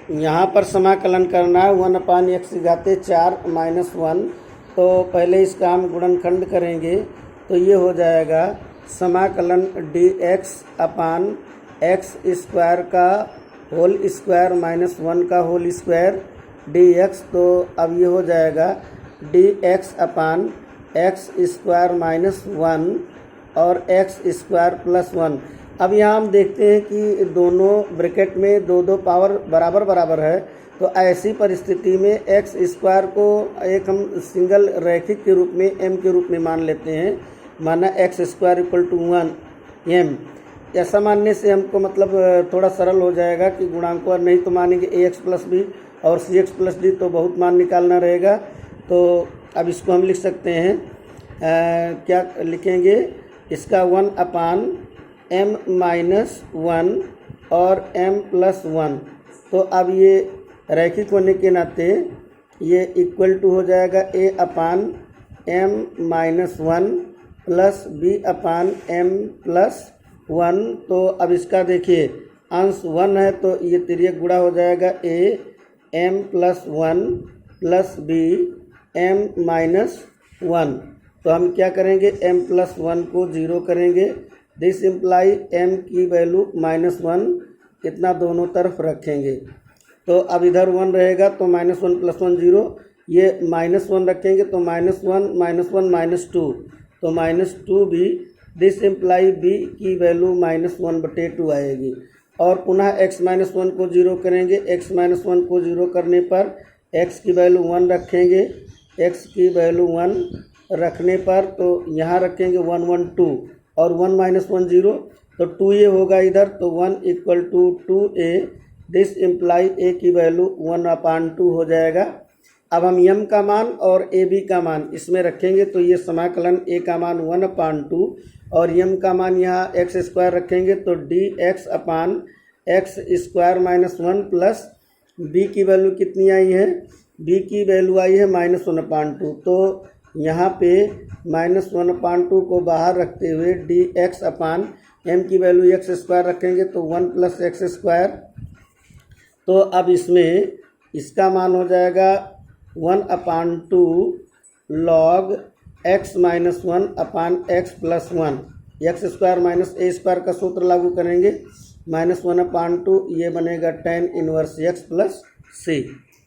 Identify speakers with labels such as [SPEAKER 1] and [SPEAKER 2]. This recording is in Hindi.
[SPEAKER 1] यहाँ पर समाकलन करना है 1/x⁴ माइनस 1। तो पहले इसका हम गुणनखंड करेंगे तो ये हो जाएगा समाकलन dx अपान x² का होल स्क्वायर माइनस 1 का होल स्क्वायर dx। तो अब ये हो जाएगा dx अपान x² माइनस 1 और x² प्लस 1। अब यहाँ हम देखते हैं कि दोनों ब्रैकेट में दो पावर बराबर बराबर है, तो ऐसी परिस्थिति में x² को एक हम सिंगल रैखिक के रूप में m के रूप में मान लेते हैं, माना x² = 1 m। ऐसा मानने से हमको मतलब थोड़ा सरल हो जाएगा कि गुणांक नहीं तो मानेंगे ax प्लस b और cx प्लस d, तो बहुत मान निकालना रहेगा। तो अब इसको हम लिख सकते हैं, क्या लिखेंगे, इसका 1/m-1 और m+1। तो अब ये रैखिक होने के नाते ये इक्वल टू हो जाएगा a/m-1 प्लस b/m+1। तो अब इसका देखिए अंश 1 है तो ये तिर्यक गुणा हो जाएगा am+1 प्लस b/m-1। तो हम क्या करेंगे, m+1 को 0 करेंगे। दिस इम्प्लाई m की वैल्यू -1 इतना दोनों तरफ रखेंगे। तो अब इधर 1 रहेगा तो -1 + 1 0, ये -1 रखेंगे तो -1 -1 -2 तो -2 भी। दिस इम्प्लाई b की वैल्यू -1/2 आएगी। और पुनः x-1 को 0 करेंगे। x-1 को 0 करने पर x की वैल्यू 1 रखेंगे। x की वैल्यू 1 रखने पर तो यहाँ रखेंगे 1 1 2 और 1 -1 0 तो 2a होगा इधर, तो 1 = 2a। दिस इम्प्लाई a की वैल्यू 1/2 हो जाएगा। अब हम m का मान और ab का मान इसमें रखेंगे तो ये समाकलन a का मान 1/2 और m का मान यहाँ x² रखेंगे तो dx अपान x² - 1 प्लस b की वैल्यू कितनी आई है, b की वैल्यू आई है -1/2। तो यहाँ पे -1/2 को बाहर रखते हुए dx अपान m की वैल्यू x² रखेंगे तो 1 + x²। तो अब इसमें इसका मान हो जाएगा 1/2 log x-1 अपान x + 1। x² - a² का सूत्र लागू करेंगे, -1/2 ये बनेगा tan 1x + c।